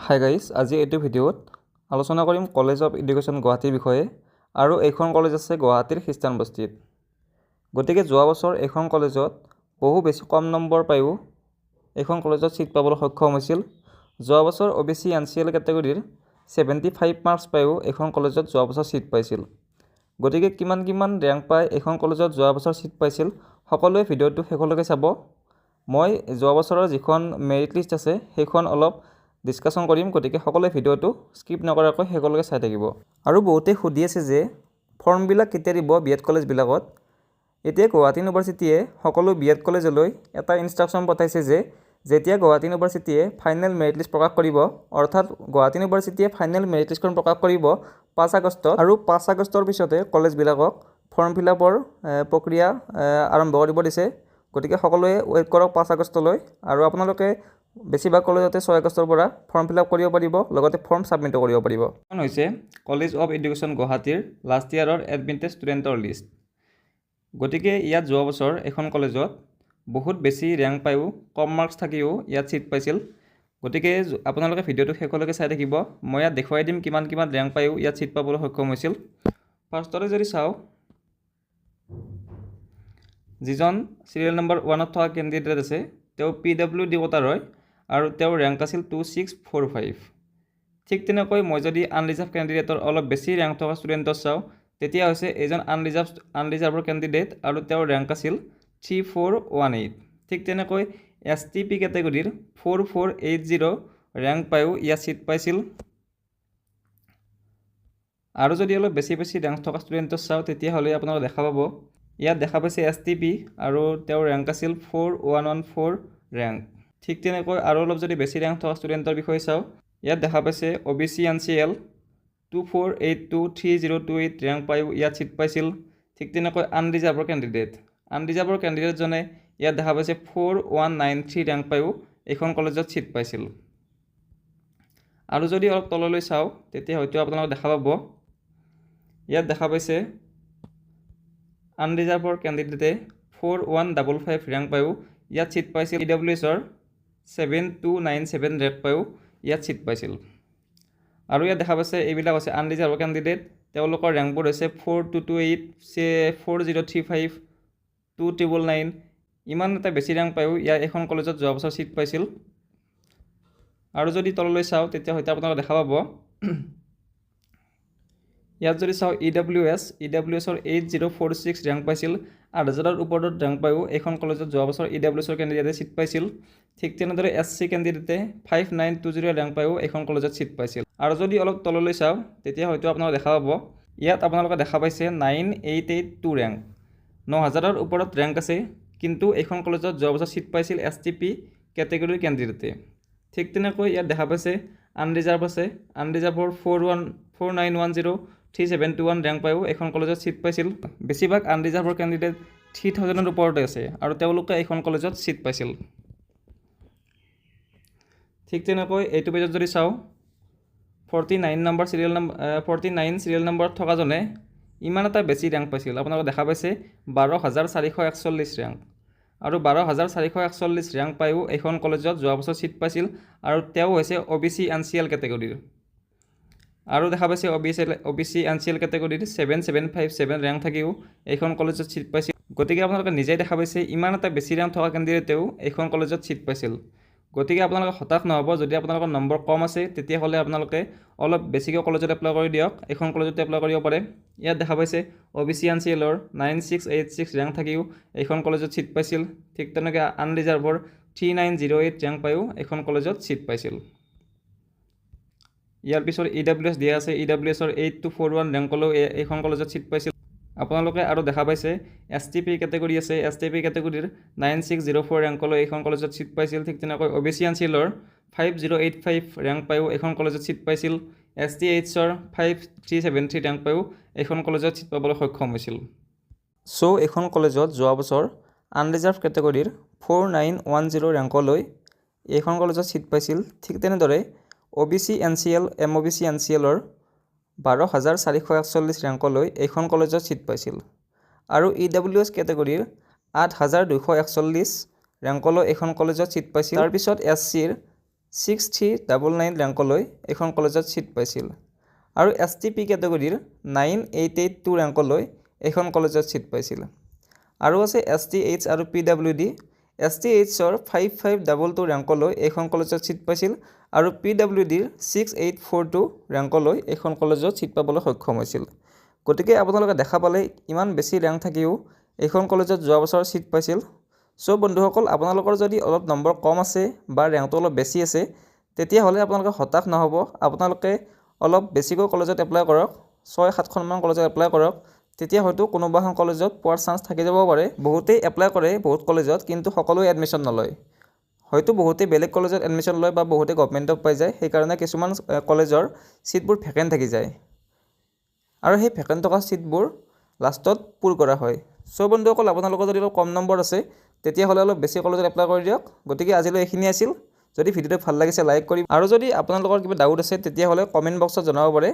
Hi guys, আজি এইটো ভিডিঅ'ত আলোচনা কৰিম কলেজ অফ এডুকেশ্যন গুৱাহাটীৰ বিষয়ে। আৰু এইখন কলেজ আছে গুৱাহাটীৰ খ্ৰীষ্টান বস্তিত। গতিকে যোৱা বছৰ এইখন কলেজত বহু বেছি কম নম্বৰ পায়ো এইখন কলেজত ছিট পাবলৈ সক্ষম হৈছিল। যোৱা বছৰ OBC NCL কেটেগৰীৰ 75 মাৰ্কছ পায়ো এইখন কলেজত যোৱা বছৰ ছিট পাইছিল। গতিকে কিমান ৰেংক পাই এইখন কলেজত যোৱা বছৰ ছিট পাইছিল সকলোৱে ভিডিঅ'টো শেষলৈকে চাব। মই যোৱা বছৰৰ যিখন মেৰিট লিষ্ট আছে সেইখন অলপ ডিছকাশ্যন কৰিম, গতিকে সকলোৱে ভিডিঅ'টো স্কিপ নকৰাকৈ শেষলৈকে চাই থাকিব। আৰু বহুতে সুধি আছে যে ফৰ্মবিলাক কেতিয়া দিব BEd কলেজবিলাকত। এতিয়া গুৱাহাটী ইউনিভাৰ্চিটিয়ে সকলো BEd কলেজলৈ এটা ইনষ্ট্ৰাকশ্যন পঠাইছে যে যেতিয়া গুৱাহাটী ইউনিভাৰ্চিটিয়ে ফাইনেল মেৰিট লিষ্ট প্ৰকাশ কৰিব, অৰ্থাৎ গুৱাহাটী ইউনিভাৰ্চিটিয়ে ফাইনেল মেৰিট লিষ্টখন প্ৰকাশ কৰিব 5 আগষ্টত, আৰু 5 আগষ্টৰ পিছতে কলেজবিলাকক ফৰ্ম ফিল আপৰ প্ৰক্ৰিয়া আৰম্ভ কৰিব দিছে। গতিকে সকলোৱে ৱেইট কৰক 5 আগষ্টলৈ, আৰু আপোনালোকে বেছিভাগ কলেজতে 6 আগষ্টৰ পৰা ফৰ্ম ফিল আপ কৰিব পাৰিব, লগতে ফৰ্ম ছাবমিটো কৰিব পাৰিব। এখন হৈছে কলেজ অফ এডুকেশ্যন গুৱাহাটীৰ লাষ্ট ইয়াৰৰ এডমিটেড ষ্টুডেণ্টৰ লিষ্ট। গতিকে ইয়াত যোৱা বছৰ এখন কলেজত বহুত বেছি ৰেংক পায়ো কম মাৰ্কছ থাকিও ইয়াত ছিট পাইছিল। গতিকে আপোনালোকে ভিডিঅ'টো শেষলৈকে চাই থাকিব। মই ইয়াত দেখুৱাই দিম কিমান ৰেংক পায়ো ইয়াত ছিট পাবলৈ সক্ষম হৈছিল। ফাৰ্ষ্টতে যদি চাওঁ, যিজন চিৰিয়েল নম্বৰ 1ত থকা কেণ্ডিডেট আছে তেওঁ PWD কোটাৰ হয়, আৰু তেওঁৰ ৰেংক আছিল 2645। ঠিক তেনেকৈ মই যদি আনৰিজাৰ্ভ কেণ্ডিডেটৰ অলপ বেছি ৰেংক থকা ষ্টুডেণ্টৰ চাওঁ, তেতিয়া হৈছে এইজন আনৰিজাৰ্ভৰ কেণ্ডিডেট, আৰু তেওঁৰ ৰেংক আছিল 3418। ঠিক তেনেকৈ STP কেটেগৰীৰ 4480 ৰেংক পায়ো ইয়াত ছিট পাইছিল। আৰু যদি অলপ বেছি ৰেংক থকা ষ্টুডেণ্টৰ চাওঁ, তেতিয়াহ'লে আপোনালোকে দেখা পাব ইয়াত দেখা পাইছে STP, আৰু তেওঁৰ ৰেংক আছিল 4114 ৰেংক। ঠিক তেনেকৈ আৰু অলপ যদি বেছি ৰেংক থকা ষ্টুডেণ্টৰ বিষয়ে চাওঁ, ইয়াত দেখা পাইছে OBC NCL 24823028 ৰেংক পায়ো ইয়াত ছিট পাইছিল। ঠিক তেনেকৈ আনৰিজাৰ্ভৰ কেণ্ডিডেটজনে ইয়াত দেখা পাইছে 4193 ৰেংক পায়ো এইখন কলেজত ছিট পাইছিল। আৰু যদি অলপ তললৈ চাওঁ, তেতিয়া হয়তো আপোনালোকে দেখা পাব ইয়াত দেখা পাইছে আনৰিজাৰ্ভৰ কেণ্ডিডেটে 4155 ৰেংক পায়ো ইয়াত ছিট পাইছিল। EWSৰ 7297 ৰেংক পায়ো ইয়াত ছিট পাইছিল। আৰু ইয়াত দেখা পাইছে এইবিলাক হৈছে আনৰিজাৰ্ভৰ কেণ্ডিডেট, তেওঁলোকৰ ৰেংকবোৰ হৈছে 4228, 4035, 2999। ইমান এটা বেছি ৰেংক পায়ো এখন কলেজত যোৱা বছৰ ছিট পাইছিল। আৰু যদি তললৈ চাওঁ, তেতিয়া হয়তো আপোনালোকে দেখা পাব ইয়াত যদি চাওঁ EWSৰ 8046 ৰেংক পাইছিল। 8000ৰ ওপৰত ৰেংক পায়ো এইখন কলেজত যোৱা বছৰ EWSৰ কেণ্ডিডেটে ছিট পাইছিল। ঠিক তেনেদৰে SC কেণ্ডিডেটে 5920 ৰেংক পায়ো এইখন কলেজত ছিট পাইছিল। আৰু যদি অলপ তললৈ চাওঁ, তেতিয়া হয়তো আপোনালোকে দেখা পাব ইয়াত আপোনালোকে দেখা পাইছে 9882 ৰেংক। 9000ৰ ওপৰত ৰেংক আছে, কিন্তু এইখন কলেজত যোৱা বছৰ ছিট পাইছিল STP কেটেগৰীৰ কেণ্ডিডেটে। ঠিক তেনেকৈ ইয়াত দেখা পাইছে আনৰিজাৰ্ভ আছে, আনৰিজাৰ্ভৰ 4910371 ৰেংক পায়ো এইখন কলেজত ছিট পাইছিল। বেছিভাগ আনৰিজাৰ্ভৰ কেণ্ডিডেট 3000ৰ ওপৰতে আছে, আৰু তেওঁলোকে এইখন কলেজত ছিট পাইছিল। ঠিক তেনেকৈ এইটো পেজত যদি চাওঁ, 49 চিৰিয়েল নম্বৰত থকাজনে ইমান এটা বেছি ৰেংক পাইছিল। আপোনালোকে দেখা পাইছে 12441 ৰেংক, আৰু 12441 ৰেংক পায়ো এইখন কলেজত যোৱা বছৰ ছিট পাইছিল, আৰু তেওঁ হৈছে OBC NCL কেটেগৰীৰ। আৰু দেখা পাইছে OBC NCL কেটেগৰীৰ 7757 ৰেংক থাকিও এইখন কলেজত ছিট পাইছিল। গতিকে আপোনালোকে নিজেই দেখা পাইছে ইমান এটা বেছি ৰেংক থকা কেণ্ডিডেটেও এইখন কলেজত ছিট পাইছিল। গতিকে আপোনালোকে হতাশ নহ'ব, যদি আপোনালোকৰ নম্বৰ কম আছে তেতিয়াহ'লে আপোনালোকে অলপ বেছিকৈ কলেজত এপ্লাই কৰি দিয়ক, এইখন কলেজত এপ্লাই কৰিব পাৰে। ইয়াত দেখা পাইছে OBC NCLৰ 9686 ৰেংক থাকিও এইখন কলেজত ছিট পাইছিল। ঠিক তেনেকৈ আনৰিজাৰ্ভৰ 3908 ৰেংক পায়ো এইখন কলেজত ছিট পাইছিল। ইয়াৰ পিছত EWS দিয়া আছে, EWSৰ 8241 ৰেংকলৈও এইখন কলেজত ছিট পাইছিল। আপোনালোকে আৰু দেখা পাইছে STP কেটেগৰী আছে, STP কেটেগৰীৰ 9604 ৰেংকলৈ এইখন কলেজত ছিট পাইছিল। ঠিক তেনেকৈ OBC NCLৰ 5085 ৰেংক পায়ো এইখন কলেজত ছিট পাইছিল। STHৰ 5373 ৰেংক পায়ো এইখন কলেজত ছিট পাবলৈ সক্ষম হৈছিল। চ' এইখন কলেজত যোৱা বছৰ আনৰিজাৰ্ভ কেটেগৰীৰ 4910 ৰেংকলৈ এইখন কলেজত ছিট পাইছিল। ঠিক তেনেদৰে OBC NCL MOBC NCLৰ 12441 ৰেংকলৈ এইখন কলেজত ছিট পাইছিল। আৰু EWS কেটেগৰীৰ 8241 ৰেংকলৈ এইখন কলেজত ছিট পাইছিল। তাৰপিছত SCৰ 6399 ৰেংকলৈ এইখন কলেজত ছিট পাইছিল আৰু STP কেটেগৰীৰ 9882 ৰেংকলৈ এইখন কলেজত ছিট পাইছিল আৰু আছে STH আৰু PWD STHৰ 5522 ৰেংকলৈ এইখন কলেজত ছিট পাইছিল আৰু PWDৰ 6842 ৰেংকলৈ এইখন কলেজত ছিট পাবলৈ সক্ষম হৈছিল গতিকে আপোনালোকে দেখা পালে ইমান বেছি ৰেংক থাকিও এইখন কলেজত যোৱা বছৰ ছিট পাইছিল সো বন্ধুসকল আপোনালোকৰ যদি অলপ নম্বৰ কম আছে বা ৰেংকটো অলপ বেছি আছে তেতিয়াহ'লে আপোনালোকে হতাশ নহ'ব আপোনালোকে অলপ বেছিকৈ কলেজত এপ্লাই কৰক 6-7খনমান কলেজত এপ্লাই কৰক তেতিয়া হয়তো কোনোবা এখন কলেজত পোৱাৰ চান্স থাকি যাব পাৰে বহুতেই এপ্লাই কৰে বহুত কলেজত কিন্তু সকলোৱে এডমিশ্যন নলয় হয়তো বহুতেই বেলেগ কলেজত এডমিশ্যন লয় বা বহুতে গভৰ্ণমেণ্টত পাই যায় সেইকাৰণে কিছুমান কলেজৰ ছিটবোৰ ভেকেণ্ট থাকি যায় আৰু সেই ভেকেণ্ট থকা ছিটবোৰ লাষ্টত পূৰ কৰা হয় সো বন্ধুসকল আপোনালোকৰ যদি অলপ কম নম্বৰ আছে তেতিয়াহ'লে অলপ বেছি কলেজত এপ্লাই কৰি দিয়ক গতিকে আজিলৈ এইখিনি আছিল যদি ভিডিঅ'টো ভাল লাগিছে লাইক কৰি আৰু যদি আপোনালোকৰ কিবা ডাউট আছে তেতিয়াহ'লে কমেণ্ট বক্সত জনাব পাৰে